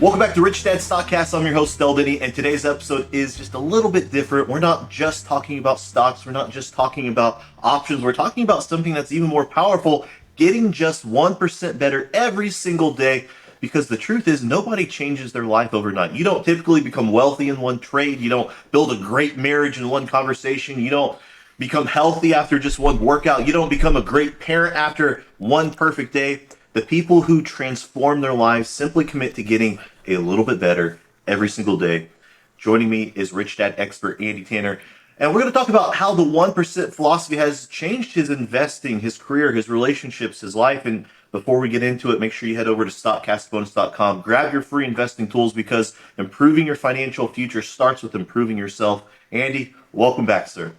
Welcome back to Rich Dad Stockcast. I'm your host, Denney, and today's episode is just a little bit different. We're not just talking about stocks. We're not just talking about options. We're talking about something that's even more powerful, getting just 1% better every single day. Because the truth is, nobody changes their life overnight. You don't typically become wealthy in one trade. You don't build a great marriage in one conversation. You don't become healthy after just one workout. You don't become a great parent after one perfect day. The people who transform their lives simply commit to getting a little bit better every single day. Joining me is Rich Dad expert Andy Tanner. And we're going to talk about how the 1% philosophy has changed his investing, his career, his relationships, his life. And before we get into it, make sure you head over to stockcastbonus.com. Grab your free investing tools because improving your financial future starts with improving yourself. Andy, welcome back, sir.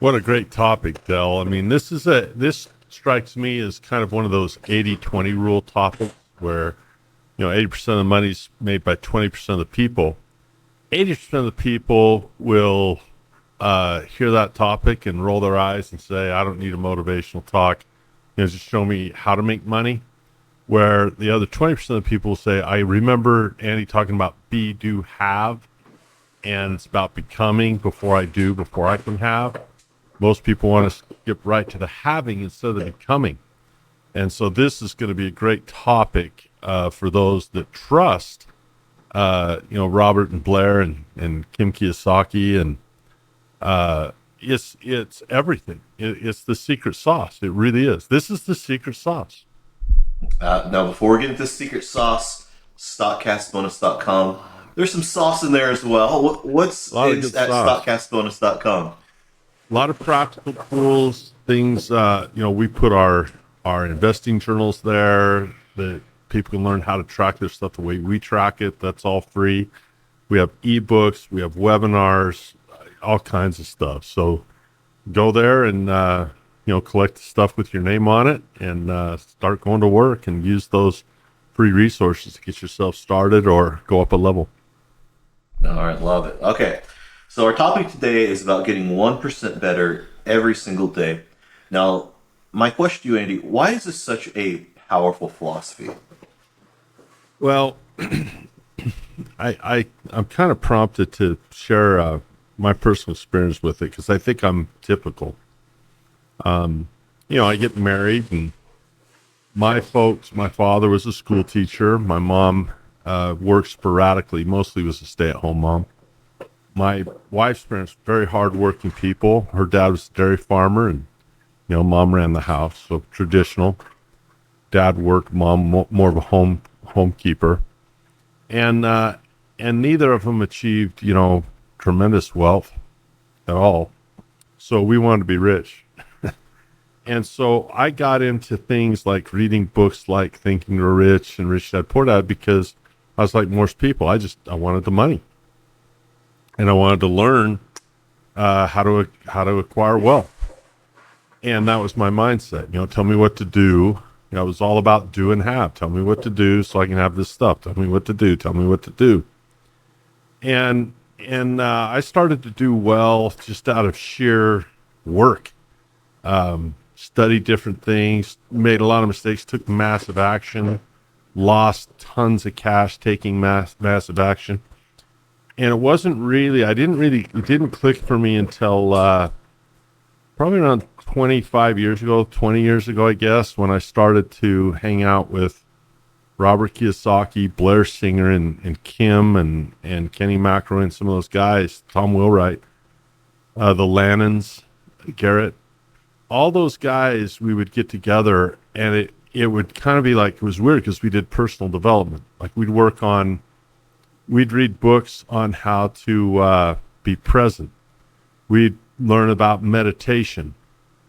What a great topic, Del. I mean, this strikes me as kind of one of those 80-20 rule topics where, 80% of the money's made by 20% of the people. 80% of the people will hear that topic and roll their eyes and say, I don't need a motivational talk. Just show me how to make money. Where the other 20% of the people will say, I remember Andy talking about be, do, have. And it's about becoming before I do, before I can have. Most people want to skip right to the having instead of the becoming. And so this is going to be a great topic for those that trust, Robert and Blair and Kim Kiyosaki. And it's everything. It's the secret sauce. It really is. This is the secret sauce. Now, before we get into the secret sauce, stockcastbonus.com. There's some sauce in there as well. What's in at stockcastbonus.com? A lot of practical tools, things, we put our investing journals there that people can learn how to track their stuff the way we track it. That's all free. We have ebooks, we have webinars, all kinds of stuff. So go there and, collect the stuff with your name on it and start going to work and use those free resources to get yourself started or go up a level. All right, love it. Okay. So our topic today is about getting 1% better every single day. Now, my question to you, Andy, why is this such a powerful philosophy? Well, I'm kind of prompted to share my personal experience with it because I think I'm typical. I get married and my father was a school teacher. My mom worked sporadically, mostly was a stay-at-home mom. My wife's parents were very hardworking people. Her dad was a dairy farmer, and mom ran the house, so traditional. Dad worked, mom more of a homekeeper, and neither of them achieved tremendous wealth at all. So we wanted to be rich, and so I got into things like reading books like Think and Grow Rich and Rich Dad Poor Dad because I was like most people. I wanted the money. And I wanted to learn how to acquire wealth. And that was my mindset. Tell me what to do. It was all about do and have. Tell me what to do so I can have this stuff. Tell me what to do. Tell me what to do. And I started to do well just out of sheer work. Studied different things, made a lot of mistakes, took massive action, lost tons of cash taking massive action. And it didn't click for me until probably around 20 years ago, I guess, when I started to hang out with Robert Kiyosaki, Blair Singer, and Kim, and Kenny McElroy, and some of those guys, Tom Wheelwright, the Lannons, Garrett. All those guys, we would get together, and it would kind of be like, it was weird because we did personal development. Like we'd read books on how to be present. We'd learn about meditation.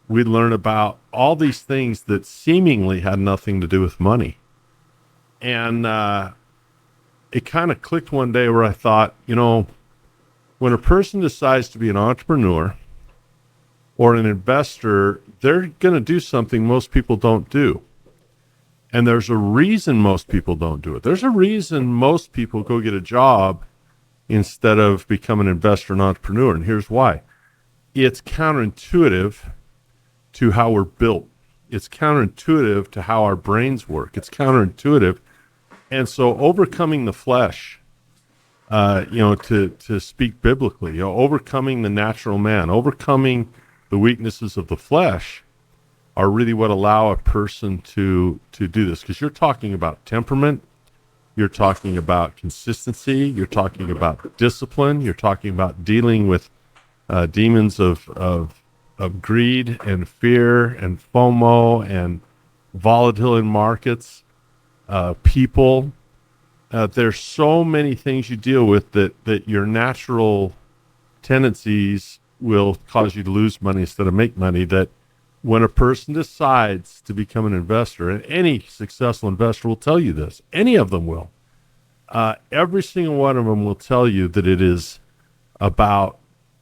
We'd learn about all these things that seemingly had nothing to do with money. And it kind of clicked one day where I thought, when a person decides to be an entrepreneur or an investor, they're going to do something most people don't do. And there's a reason most people don't do it. There's a reason most people go get a job instead of become an investor and entrepreneur. And here's why. It's counterintuitive to how we're built. It's counterintuitive to how our brains work. It's counterintuitive And so overcoming the flesh, to speak biblically, overcoming the natural man, overcoming the weaknesses of the flesh are really what allow a person to do this. Because you're talking about temperament, you're talking about consistency, you're talking about discipline, you're talking about dealing with demons of greed and fear and FOMO and volatile in markets, people. There's so many things you deal with that your natural tendencies will cause you to lose money instead of make money, that when a person decides to become an investor, and any successful investor will tell you this, any of them will, every single one of them will tell you that it is about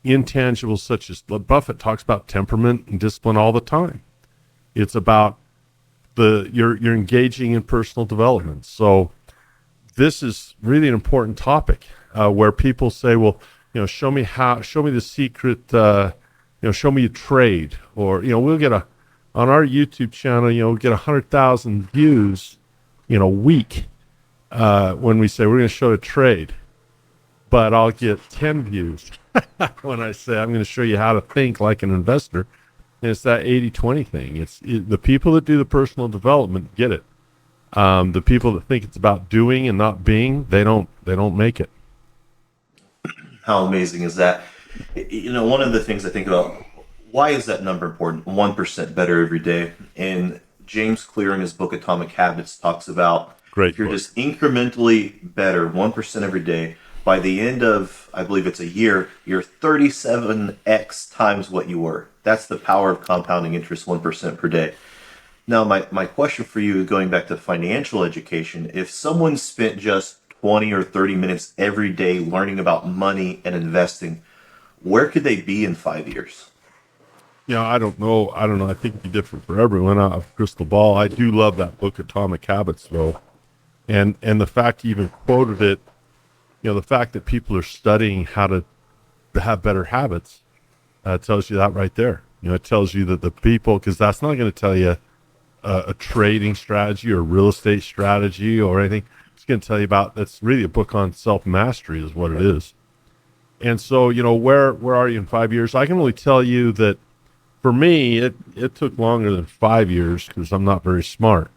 intangibles such as Buffett talks about temperament and discipline all the time. It's about you're engaging in personal development. So this is really an important topic where people say, well, show me the secret, show me a trade, or, we'll get on our YouTube channel, we'll get 100,000 views in a week when we say we're going to show a trade, but I'll get 10 views when I say I'm going to show you how to think like an investor. And it's that 80-20 thing. The people that do the personal development get it. The people that think it's about doing and not being, they don't make it. How amazing is that? One of the things I think about, why is that number important? 1% better every day. And James Clear in his book Atomic Habits talks about, Great if you're book. just incrementally better, 1% every day, by the end of, I believe it's a year, you're 37x times what you were. That's the power of compounding interest, 1% per day. Now, my question for you, going back to financial education, if someone spent just 20 or 30 minutes every day learning about money and investing, where could they be in 5 years? I don't know. I think it'd be different for everyone. I have a crystal ball. I do love that book, Atomic Habits, though. And the fact you even quoted it, the fact that people are studying how to have better habits, tells you that right there. It tells you that the people, because that's not going to tell you a trading strategy or real estate strategy or anything. It's going to tell you about, that's really a book on self-mastery is what it is. And so, where are you in 5 years? I can only tell you that for me, it took longer than 5 years because I'm not very smart.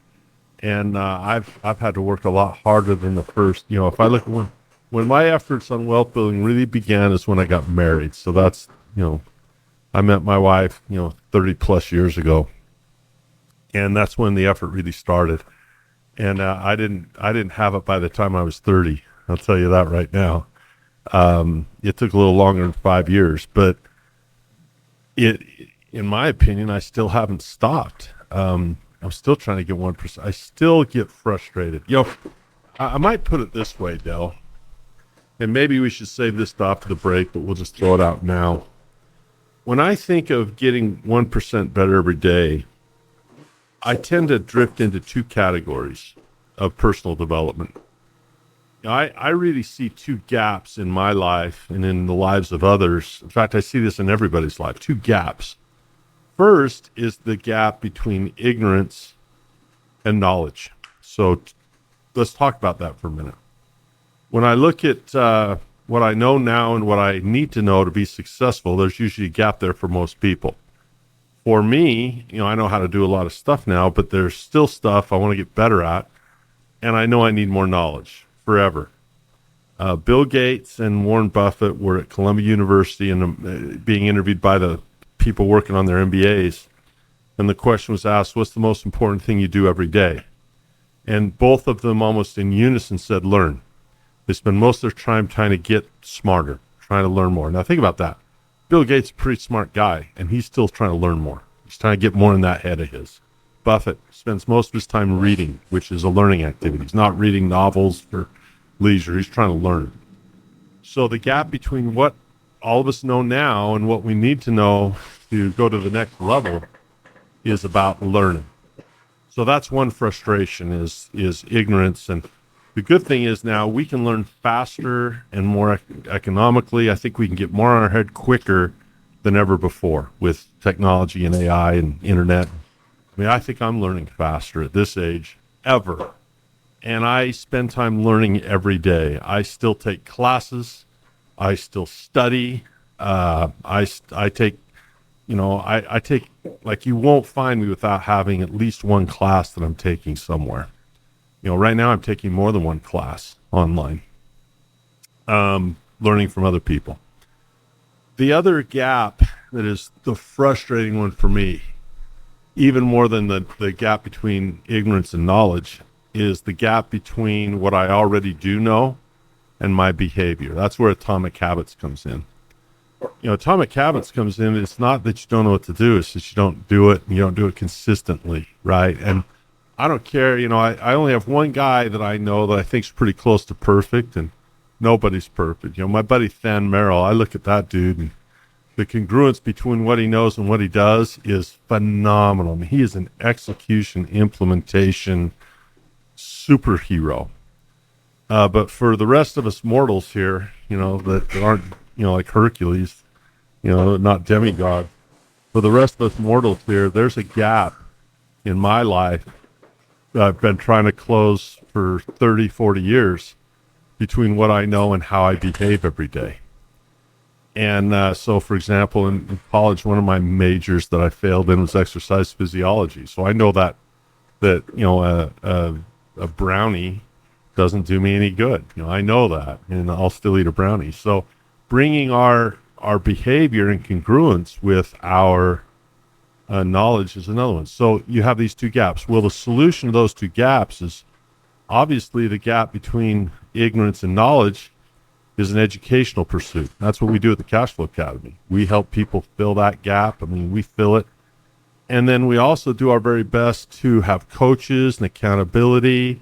And I've had to work a lot harder than the first, if I look at when my efforts on wealth building really began is when I got married. So that's, I met my wife, 30 plus years ago. And that's when the effort really started. And I didn't have it by the time I was 30. I'll tell you that right now. It took a little longer than 5 years, but in my opinion, I still haven't stopped. I'm still trying to get 1%. I still get frustrated. I might put it this way, Del, and maybe we should save this after the break, but we'll just throw it out now. When I think of getting 1% better every day, I tend to drift into two categories of personal development. I really see two gaps in my life and in the lives of others. In fact, I see this in everybody's life, two gaps. First is the gap between ignorance and knowledge. So let's talk about that for a minute. When I look at what I know now and what I need to know to be successful, there's usually a gap there for most people. For me, I know how to do a lot of stuff now, but there's still stuff I want to get better at, and I know I need more knowledge forever. Bill Gates and Warren Buffett were at Columbia University and being interviewed by the people working on their MBAs, and the question was asked, what's the most important thing you do every day? And both of them almost in unison said, learn. They spend most of their time trying to get smarter, trying to learn more. Now think about that. Bill Gates is a pretty smart guy, and he's still trying to learn more. He's trying to get more in that head of his. Buffett spends most of his time reading, which is a learning activity. He's not reading novels for leisure. He's trying to learn. So the gap between what all of us know now and what we need to know to go to the next level is about learning. So that's one frustration is ignorance. And the good thing is now we can learn faster and more economically. I think we can get more on our head quicker than ever before with technology and AI and internet. I think I'm learning faster at this age ever. And I spend time learning every day. I still take classes. I still study. I take, I take, like, you won't find me without having at least one class that I'm taking somewhere. Right now I'm taking more than one class online, learning from other people. The other gap that is the frustrating one for me, even more than the gap between ignorance and knowledge, is the gap between what I already do know and my behavior. That's where Atomic Habits comes in. Atomic Habits comes in, it's not that you don't know what to do, it's that you don't do it, and you don't do it consistently, right? And I don't care, I only have one guy that I know that I think is pretty close to perfect, and nobody's perfect. My buddy Than Merrill, I look at that dude, and the congruence between what he knows and what he does is phenomenal. I mean, he is an execution, implementation superhero. But for the rest of us mortals here, that aren't, like Hercules, not demigod, for the rest of us mortals here, there's a gap in my life that I've been trying to close for 30, 40 years between what I know and how I behave every day. And so, for example, in college, one of my majors that I failed in was exercise physiology. So I know that a brownie doesn't do me any good. I know that, and I'll still eat a brownie. So bringing our behavior in congruence with our knowledge is another one. So you have these two gaps. Well, the solution to those two gaps is obviously the gap between ignorance and knowledge is an educational pursuit. That's what we do at the Cashflow Academy. We help people fill that gap. I mean, we fill it. And then we also do our very best to have coaches and accountability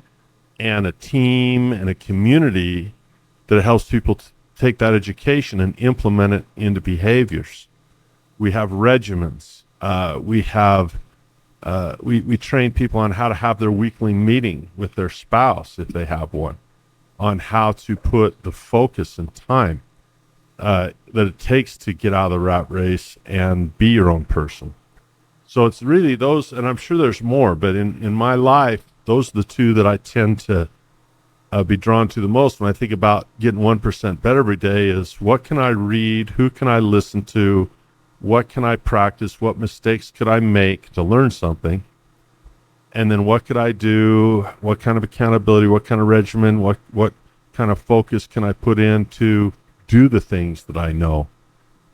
and a team and a community that helps people take that education and implement it into behaviors. We have regimens. We train people on how to have their weekly meeting with their spouse, if they have one, on how to put the focus and time that it takes to get out of the rat race and be your own person. So it's really those, and I'm sure there's more, but in my life, those are the two that I tend to be drawn to the most when I think about getting 1% better every day is what can I read, who can I listen to, what can I practice, what mistakes could I make to learn something, and then what could I do, what kind of accountability, what kind of regimen, what kind of focus can I put in to do the things that I know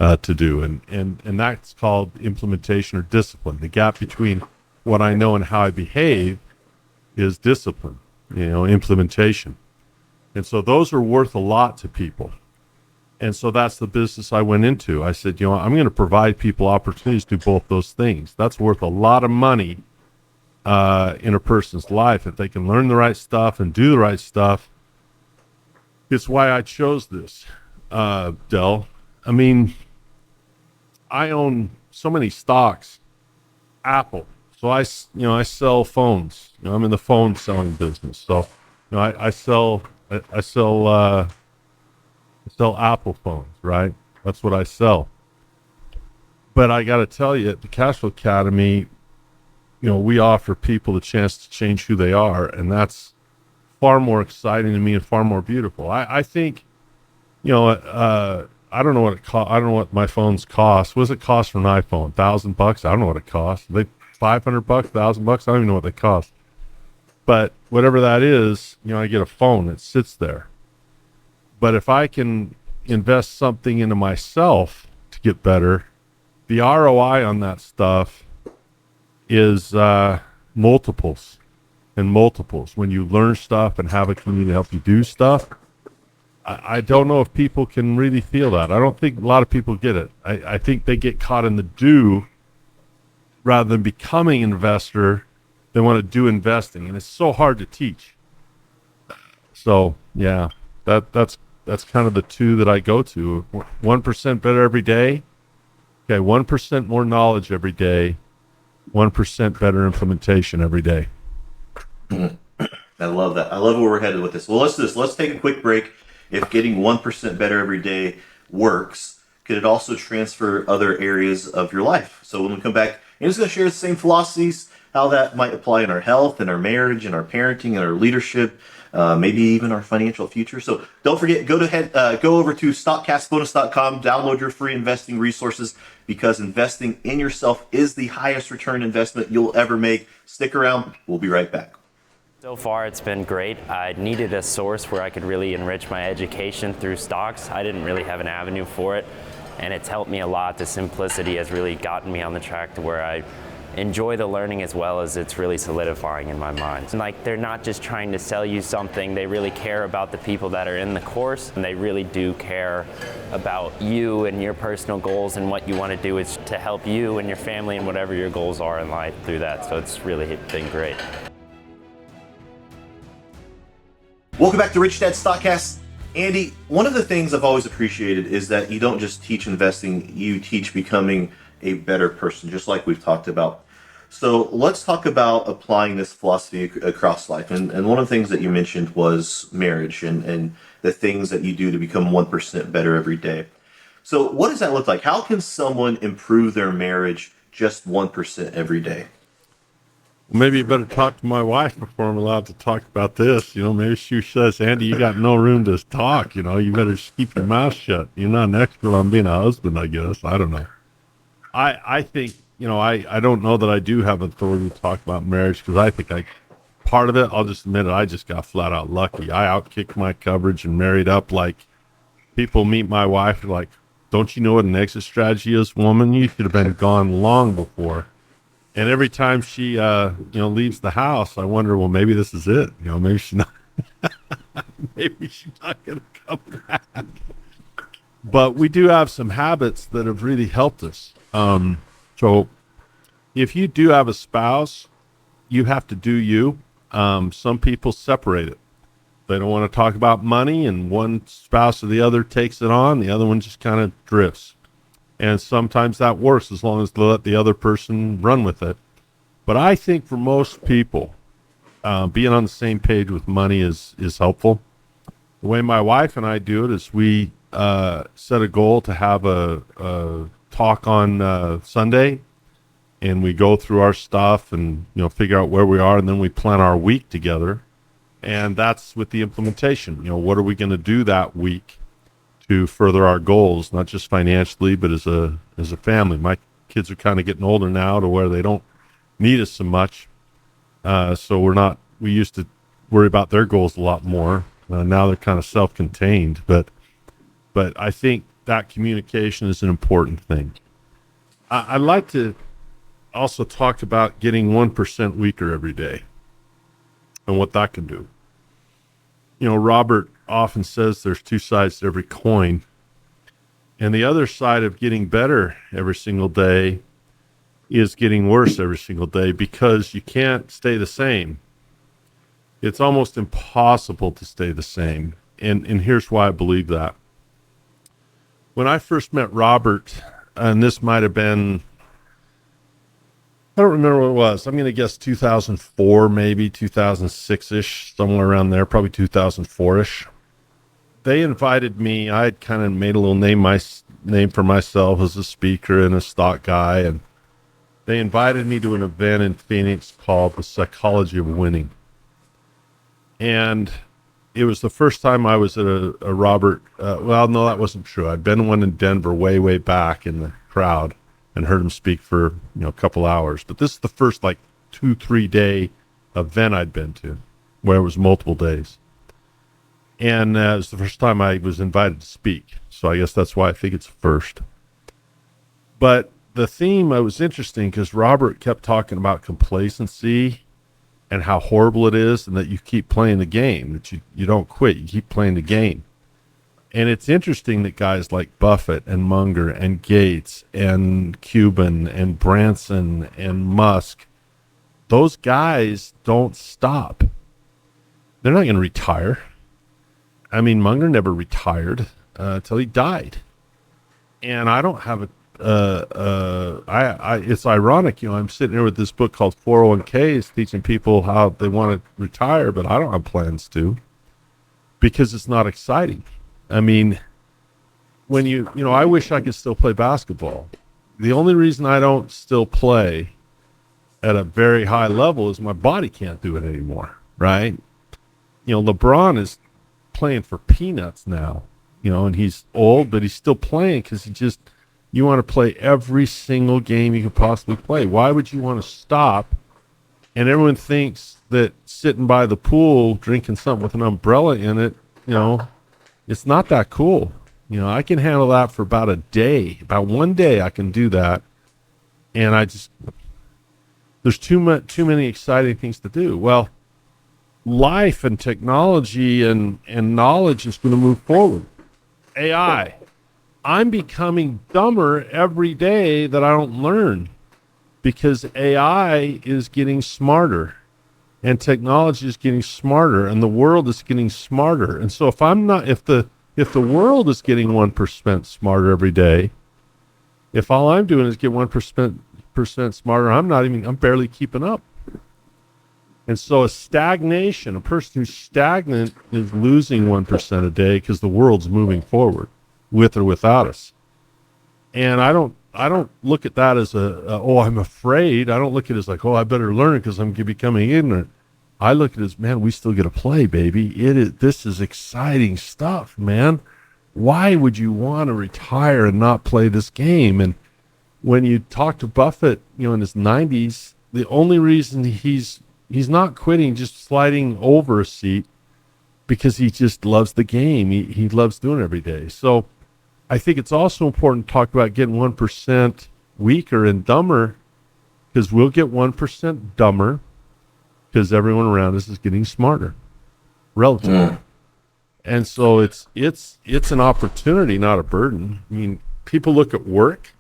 to do. And that's called implementation or discipline. The gap between what I know and how I behave is discipline, implementation. And so those are worth a lot to people. And so that's the business I went into. I said, I'm going to provide people opportunities to do both those things. That's worth a lot of money in a person's life if they can learn the right stuff and do the right stuff. It's why I chose this, Del. I mean, I own so many stocks. Apple. So I sell phones. I'm in the phone selling business. So, I sell Apple phones, right? That's what I sell. But I got to tell you, at the Cashflow Academy, we offer people the chance to change who they are, and that's far more exciting to me and far more beautiful. I think, I don't know what it cost. I don't know what my phones cost. What does it cost for an iPhone? $1,000? I don't know what it costs. They $500, $1,000? I don't even know what they cost. But whatever that is, I get a phone that sits there. But if I can invest something into myself to get better, the ROI on that stuff is multiples and multiples. When you learn stuff and have a community to help you do stuff, I don't know if people can really feel that. I don't think a lot of people get it. I think they get caught in the do rather than becoming an investor. They want to do investing, and it's so hard to teach. So yeah, that's kind of the two that I go to. 1% better every day. Okay, 1% more knowledge every day. 1% better implementation every day. I love that. I love where we're headed with this. Well, let's do this. Let's take a quick break. If getting 1% better every day works, could it also transfer other areas of your life? So when we come back, I'm just going to share the same philosophies, how that might apply in our health, in our marriage, in our parenting, in our leadership, maybe even our financial future. So don't forget, go over to stockcastbonus.com, download your free investing resources, because investing in yourself is the highest return investment you'll ever make. Stick around. We'll be right back. So far, it's been great. I needed a source where I could really enrich my education through stocks. I didn't really have an avenue for it, and it's helped me a lot. The simplicity has really gotten me on the track to where I enjoy the learning, as well as it's really solidifying in my mind. And like, they're not just trying to sell you something, they really care about the people that are in the course, and they really do care about you and your personal goals, and what you want to do is to help you and your family and whatever your goals are in life through that. So it's really been great. Welcome back to Rich Dad Stockcast. Andy, one of the things I've always appreciated is that you don't just teach investing, you teach becoming a better person, just like we've talked about. So let's talk about applying this philosophy across life. And one of the things that you mentioned was marriage, and the things that you do to become 1% better every day. So what does that look like? How can someone improve their marriage just 1% every day? Maybe you better talk to my wife before I'm allowed to talk about this. Maybe she says, Andy, you got no room to talk. You better just keep your mouth shut. You're not an expert on being a husband, I guess. I don't know. I think, I don't know that I do have authority to talk about marriage, because I think part of it, I'll just admit it, I just got flat out lucky. I outkicked my coverage and married up. Like, people meet my wife, like, don't you know what an exit strategy is, woman? You should have been gone long before. And every time she, leaves the house, I wonder, well, maybe this is it. Maybe she's not, maybe she's not going to come back. But we do have some habits that have really helped us. So if you do have a spouse, you have to do you. Some people separate it. They don't want to talk about money, and one spouse or the other takes it on. The other one just kind of drifts. And sometimes that works, as long as they let the other person run with it. But I think for most people, being on the same page with money is helpful. The way my wife and I do it is we set a goal to have a talk on Sunday, and we go through our stuff and figure out where we are, and then we plan our week together. And that's with the implementation. What are we going to do that week to further our goals, not just financially, but as a family. My kids are kind of getting older now to where they don't need us so much. So we used to worry about their goals a lot more. Now they're kind of self-contained, but I think that communication is an important thing. I'd like to also talk about getting 1% weaker every day and what that can do. Robert often says there's two sides to every coin, and the other side of getting better every single day is getting worse every single day, because you can't stay the same. It's almost impossible to stay the same. And here's why I believe that. When I first met Robert, and this might have been, I don't remember what it was. I'm going to guess 2004, maybe 2006-ish, somewhere around there, probably 2004-ish. They invited me. I had kind of made a little name for myself as a speaker and a stock guy, and they invited me to an event in Phoenix called The Psychology of Winning. And it was the first time I was at a Robert, well, no, that wasn't true. I'd been one in Denver way back in the crowd and heard him speak for, a couple hours. But this is the first 2-3 day event I'd been to, where it was multiple days. And it was the first time I was invited to speak. So I guess that's why I think it's first. But the theme was interesting, because Robert kept talking about complacency and how horrible it is, and that you keep playing the game, that you don't quit, you keep playing the game. And it's interesting that guys like Buffett and Munger and Gates and Cuban and Branson and Musk, those guys don't stop. They're not going to retire. I mean, Munger never retired till he died. And I don't have it's ironic, I'm sitting here with this book called 401ks, teaching people how they want to retire, but I don't have plans to, because it's not exciting. I mean, when I wish I could still play basketball. The only reason I don't still play, at a very high level is my body can't do it anymore, right? LeBron is playing for peanuts now, and he's old, but he's still playing because you want to play every single game you can possibly play. Why would you want to stop? And everyone thinks that sitting by the pool, drinking something with an umbrella in it, it's not that cool. I can handle that for about a day. About one day I can do that. And there's too many exciting things to do. Well, life and technology and knowledge is going to move forward. AI. I'm becoming dumber every day that I don't learn because AI is getting smarter and technology is getting smarter and the world is getting smarter. And so if the world is getting 1% smarter every day, if all I'm doing is get 1% smarter, I'm barely keeping up. And so a person who's stagnant is losing 1% a day because the world's moving forward with or without us. And I don't look at that as I'm afraid. I don't look at it as like, I better learn because I'm becoming ignorant. I look at it as, man, we still get to play, baby. This is exciting stuff, man. Why would you want to retire and not play this game? And when you talk to Buffett, in his 90s, the only reason he's not quitting, just sliding over a seat, because he just loves the game. He loves doing it every day. So I think it's also important to talk about getting 1% weaker and dumber, because we'll get 1% dumber because everyone around us is getting smarter relatively. And so it's an opportunity, not a burden. I mean, people look at work.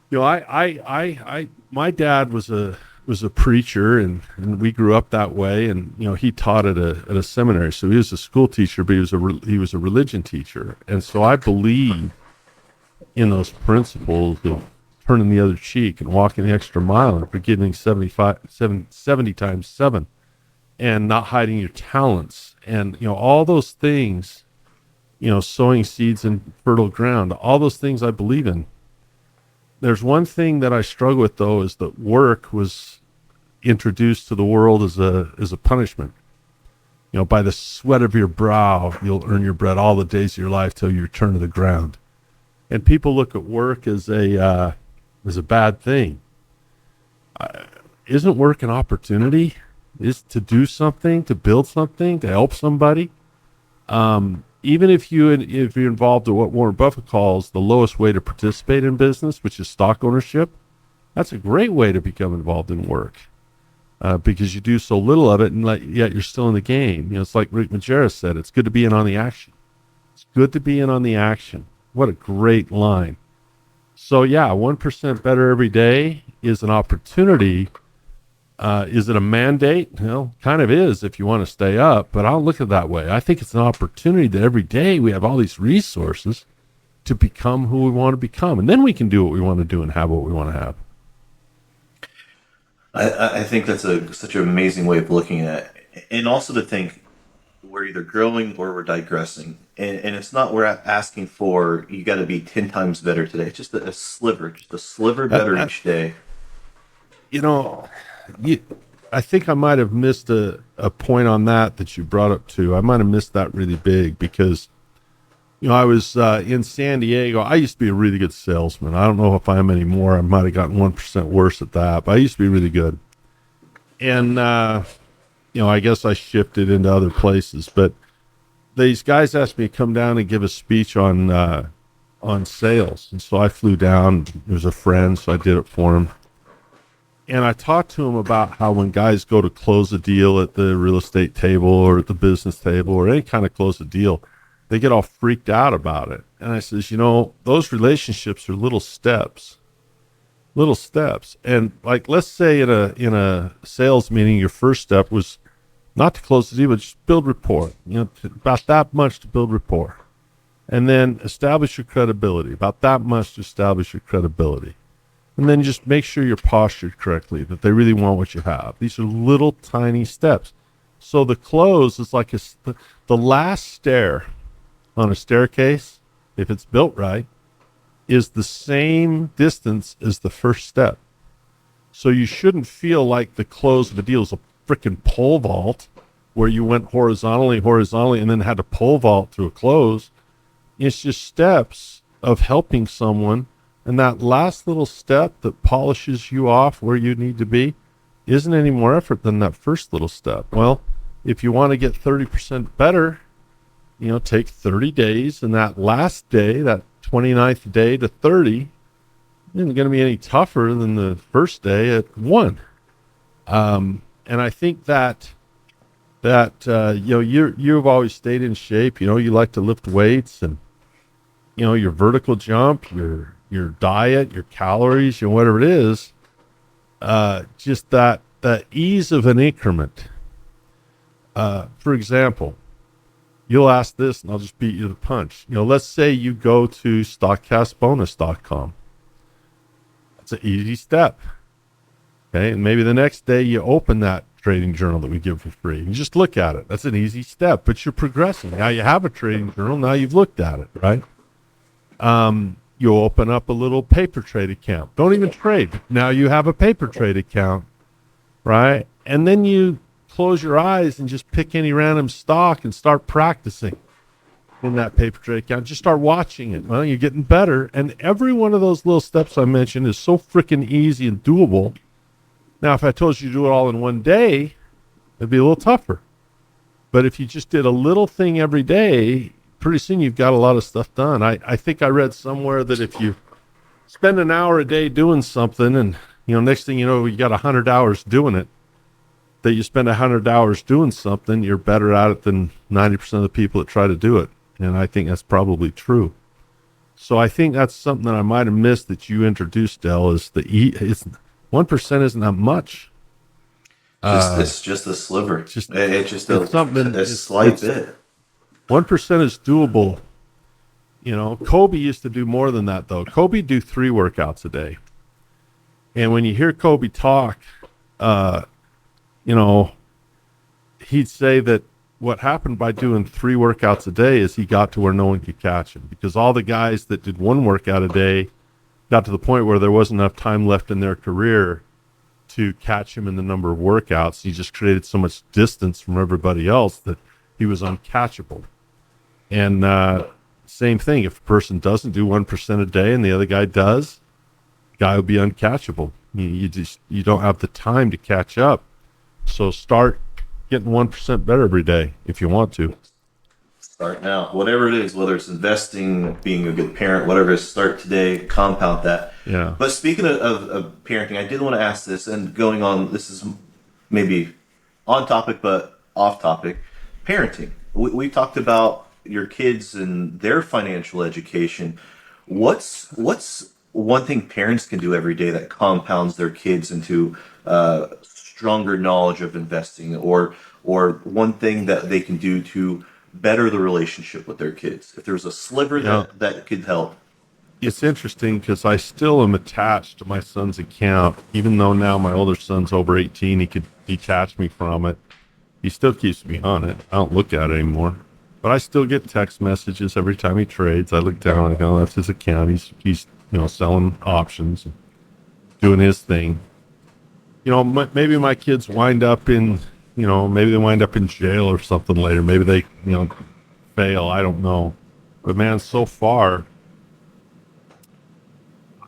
My dad was a preacher, and we grew up that way. And he taught at a seminary, so he was a school teacher, but he was a religion teacher. And so I believe in those principles of turning the other cheek and walking the extra mile and forgiving 70 times 7, and not hiding your talents, and all those things, sowing seeds in fertile ground. All those things I believe in. There's one thing that I struggle with, though, is that work was introduced to the world as a punishment. By the sweat of your brow, you'll earn your bread all the days of your life till you return to the ground. And people look at work as a bad thing. Isn't work an opportunity? Is to do something, to build something, to help somebody? Even if you're involved in what Warren Buffett calls the lowest way to participate in business, which is stock ownership, that's a great way to become involved in work, because you do so little of it, and yet you're still in the game. It's like Rick Majerus said, it's good to be in on the action. It's good to be in on the action. What a great line. So yeah, 1% better every day is an opportunity. Is it a mandate? Well, kind of is if you want to stay up, but I don't look at it that way. I think it's an opportunity that every day we have all these resources to become who we want to become, and then we can do what we want to do and have what we want to have. I think that's such an amazing way of looking at it. And also to think we're either growing or we're digressing. And it's not we're asking for, you got to be 10 times better today. It's just a sliver better each day. I think I might have missed a point on that you brought up too. I might have missed that really big because, I was in San Diego. I used to be a really good salesman. I don't know if I am anymore. I might have gotten 1% worse at that, but I used to be really good. And, I guess I shifted into other places. But these guys asked me to come down and give a speech on sales. And so I flew down. There was a friend, so I did it for him. And I talked to him about how when guys go to close a deal at the real estate table or at the business table or any kind of close a deal, they get all freaked out about it. And I says, those relationships are little steps. And like, let's say in a sales meeting, your first step was not to close the deal, but just build rapport, about that much to build rapport. And then establish your credibility, about that much to establish your credibility. And then just make sure you're postured correctly, that they really want what you have. These are little tiny steps. So the close is like the last stair on a staircase, if it's built right, is the same distance as the first step. So you shouldn't feel like the close of a deal is a freaking pole vault where you went horizontally, and then had to pole vault through a close. It's just steps of helping someone. And that last little step that polishes you off where you need to be isn't any more effort than that first little step. Well, if you want to get 30% better, take 30 days, and that last day, that 29th day to 30, isn't going to be any tougher than the first day at 1. And I think that you've always stayed in shape. You like to lift weights, and your vertical jump, your diet, your calories, whatever it is, just that ease of an increment. For example, you'll ask this, and I'll just beat you to the punch. Let's say you go to stockcastbonus.com. It's an easy step. Okay, and maybe the next day you open that trading journal that we give for free. You just look at it. That's an easy step, but you're progressing. Now you have a trading journal. Now you've looked at it, right? You'll open up a little paper trade account. Don't even trade. Now you have a paper trade account, right? And then you close your eyes and just pick any random stock and start practicing in that paper trade account. Just start watching it. Well, you're getting better. And every one of those little steps I mentioned is so freaking easy and doable. Now, if I told you to do it all in one day, it'd be a little tougher. But if you just did a little thing every day, pretty soon you've got a lot of stuff done. I think I read somewhere that if you spend an hour a day doing something, and next thing you know, you got 100 hours doing it, that you spend 100 hours doing something, you're better at it than 90% of the people that try to do it. And I think that's probably true. So I think that's something that I might have missed that you introduced, Del, is it's 1% isn't that much. It's just a sliver. It's just a slight bit. 1% is doable. Kobe used to do more than that, though. Kobe do 3 workouts a day. And when you hear Kobe talk, he'd say that what happened by doing 3 workouts a day is he got to where no one could catch him, because all the guys that did 1 workout a day got to the point where there wasn't enough time left in their career to catch him in the number of workouts. He just created so much distance from everybody else that he was uncatchable. And same thing, if a person doesn't do 1% a day and the other guy does, the guy will be uncatchable. You don't have the time to catch up. So start getting 1% better every day if you want to. Start now. Whatever it is, whether it's investing, being a good parent, whatever it is, start today, compound that. Yeah. But speaking of parenting, I did want to ask this, and going on, this is maybe on topic but off topic. Parenting. We talked about your kids and their financial education. What's one thing parents can do every day that compounds their kids into stronger knowledge of investing, or one thing that they can do to better the relationship with their kids? If there's a sliver that could help. It's interesting because I still am attached to my son's account, even though now my older son's over 18, he could detach me from it. He still keeps me on it. I don't look at it anymore. But I still get text messages every time he trades. I look down and go, that's his account. He's selling options, doing his thing. Maybe my kids wind up in, maybe they wind up in jail or something later. Maybe they, fail. I don't know. But man, so far,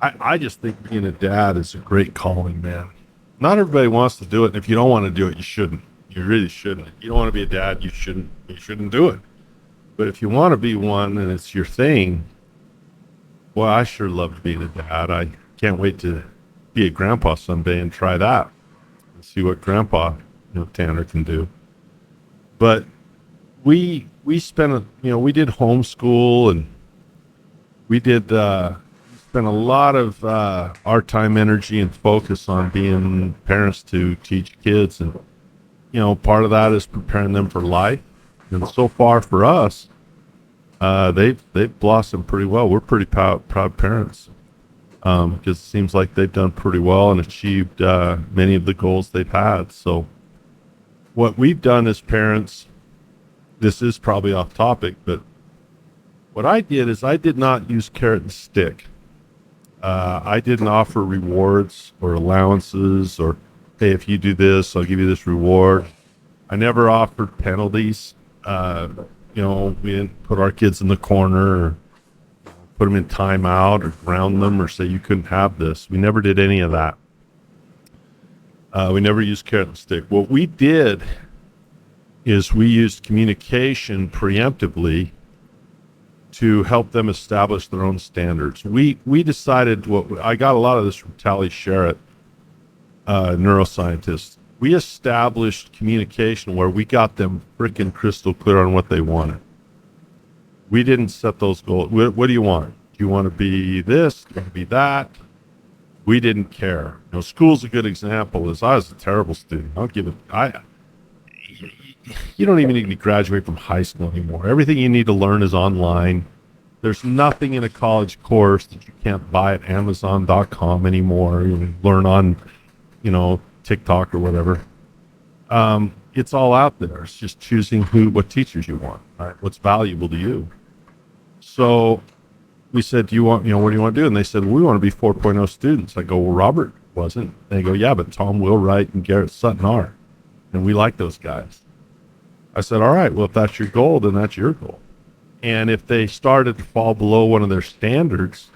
I just think being a dad is a great calling, man. Not everybody wants to do it. And if you don't want to do it, you shouldn't. You really shouldn't. You don't want to be a dad, you shouldn't do it. But if you want to be one and it's your thing, well, I sure loved being a dad. I can't wait to be a grandpa someday and try that and see what Grandpa Tanner can do. But we spent we did homeschool, and we did spent a lot of our time, energy, and focus on being parents to teach kids, and part of that is preparing them for life. And so far for us, they've blossomed pretty well. We're pretty proud parents, because it seems like they've done pretty well and achieved many of the goals they've had. So what we've done as parents, this is probably off topic, but what I did is I did not use carrot and stick. I didn't offer rewards or allowances or, hey, if you do this, I'll give you this reward. I never offered penalties. We didn't put our kids in the corner or put them in timeout or ground them or say you couldn't have this. We never did any of that. We never used carrot and stick. What we did is we used communication preemptively to help them establish their own standards. We decided I got a lot of this from Tally Sherritt, neuroscientist. We established communication where we got them freaking crystal clear on what they wanted. We didn't set those goals. What do you want? Do you want to be this? Do you want to be that? We didn't care. School's a good example. I was a terrible student. You don't even need to graduate from high school anymore. Everything you need to learn is online. There's nothing in a college course that you can't buy at Amazon.com anymore. You learn on, TikTok or whatever. It's all out there. It's just choosing what teachers you want, right? What's valuable to you. So we said, what do you want to do? And they said, we want to be 4.0 students. I go, well, Robert wasn't. They go, yeah, but Tom Wheelwright and Garrett Sutton are. And we like those guys. I said, all right, well, if that's your goal, then that's your goal. And if they started to fall below one of their standards,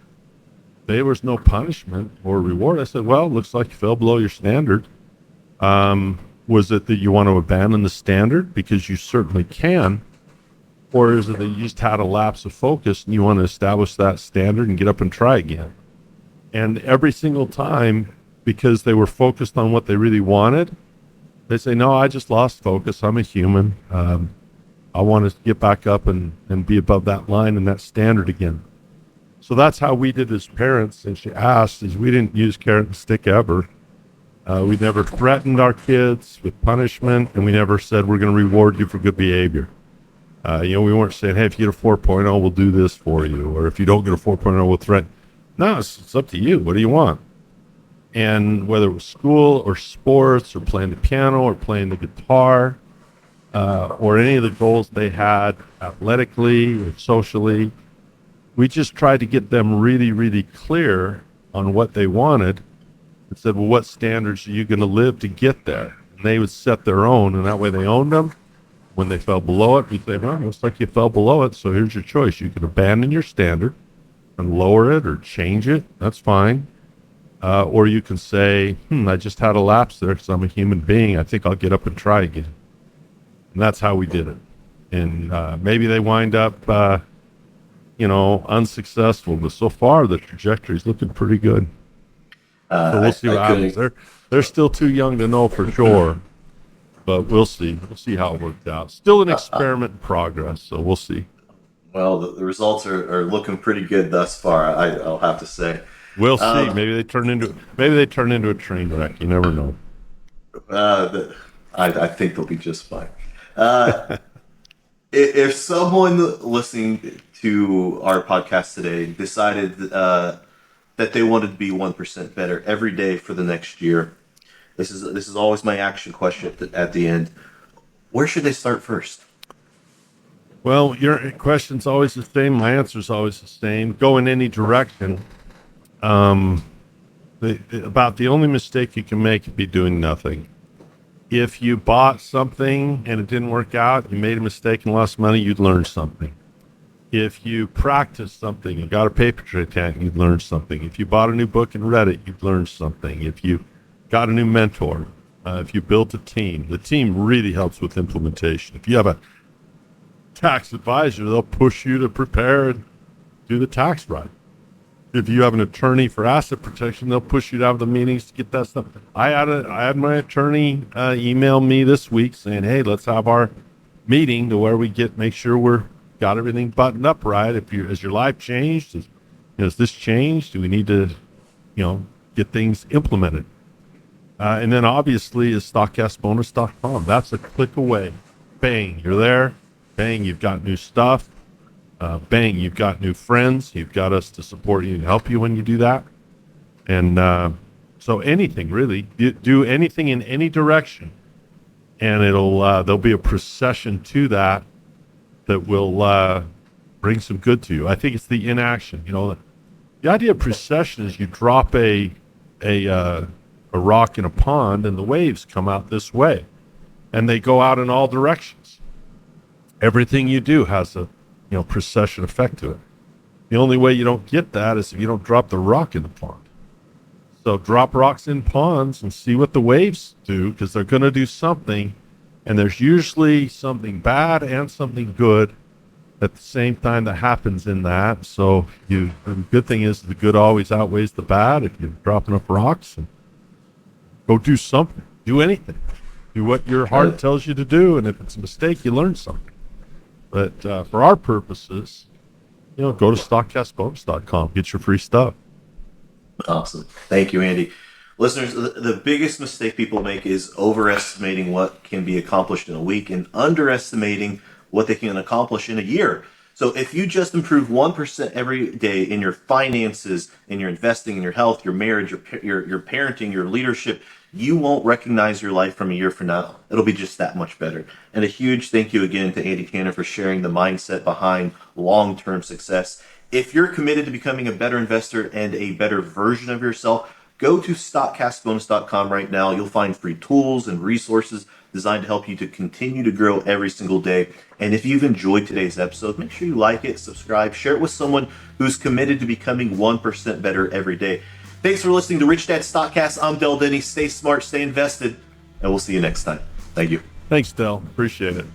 there was no punishment or reward. I said, well, it looks like you fell below your standard. Was it that you want to abandon the standard? Because you certainly can. Or is it that you just had a lapse of focus and you want to establish that standard and get up and try again? And every single time, because they were focused on what they really wanted, they say, no, I just lost focus. I'm a human. I want to get back up and be above that line and that standard again. So that's how we did as parents. And she asked, we didn't use carrot and stick ever. We never threatened our kids with punishment, and we never said we're going to reward you for good behavior. We weren't saying, hey, if you get a 4.0, we'll do this for you. Or if you don't get a 4.0, we'll threaten. No, it's up to you. What do you want? And whether it was school or sports or playing the piano or playing the guitar or any of the goals they had athletically or socially, we just tried to get them really, really clear on what they wanted and said, well, what standards are you going to live to get there? And they would set their own, and that way they owned them. When they fell below it, we'd say, well, looks like you fell below it, so here's your choice. You can abandon your standard and lower it or change it. That's fine. Or you can say, I just had a lapse there because I'm a human being. I think I'll get up and try again. And that's how we did it. And maybe they wind up, unsuccessful. But so far, the trajectory is looking pretty good. So we'll see what happens. They're still too young to know for sure. But we'll see. We'll see how it worked out. Still an experiment in progress, so we'll see. Well, the results are looking pretty good thus far, I'll have to say. We'll see. Maybe they turn into a train wreck. You never know. I think they'll be just fine. If someone listening to our podcast today decided that they wanted to be 1% better every day for the next year, this is always my action question at the end. Where should they start first? Well, your question's always the same. My answer's always the same. Go in any direction. About the only mistake you can make would be doing nothing. If you bought something and it didn't work out, you made a mistake and lost money, you'd learn something. If you practiced something and got a paper tray, you'd learn something. If you bought a new book and read it, you'd learn something. If you got a new mentor, if you built a team, the team really helps with implementation. If you have a tax advisor, they'll push you to prepare and do the tax right. If you have an attorney for asset protection, they'll push you to have the meetings to get that stuff. I had my attorney email me this week saying, hey, let's have our meeting to where we make sure we're got everything buttoned up right. Has your life changed? Has this changed? Do we need to, get things implemented? And then obviously is stockcastbonus.com. That's a click away. Bang, you're there. Bang, you've got new stuff. Bang, you've got new friends. You've got us to support you and help you when you do that. And so anything, really. Do anything in any direction. And there'll be a procession to that will bring some good to you. I think it's the inaction. The idea of precession is you drop a rock in a pond and the waves come out this way and they go out in all directions. Everything you do has a precession effect to it. The only way you don't get that is if you don't drop the rock in the pond. So drop rocks in ponds and see what the waves do, because they're going to do something, and there's usually something bad and something good at the same time that happens in that. So the good thing is the good always outweighs the bad. If you drop enough rocks, and go do something, do anything, do what your heart tells you to do, and if it's a mistake, you learn something. But for our purposes, go to stockcastbonus.com, get your free stuff. Awesome. Thank you, Andy. Listeners, the biggest mistake people make is overestimating what can be accomplished in a week and underestimating what they can accomplish in a year. So if you just improve 1% every day in your finances, in your investing, in your health, your marriage, your parenting, your leadership, you won't recognize your life from a year from now. It'll be just that much better. And a huge thank you again to Andy Tanner for sharing the mindset behind long-term success. If you're committed to becoming a better investor and a better version of yourself, go to stockcastbonus.com right now. You'll find free tools and resources designed to help you to continue to grow every single day. And if you've enjoyed today's episode, make sure you like it, subscribe, share it with someone who's committed to becoming 1% better every day. Thanks for listening to Rich Dad Stockcast. I'm Del Denney. Stay smart, stay invested, and we'll see you next time. Thank you. Thanks, Del. Appreciate it.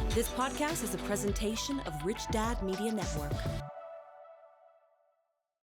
This podcast is a presentation of Rich Dad Media Network.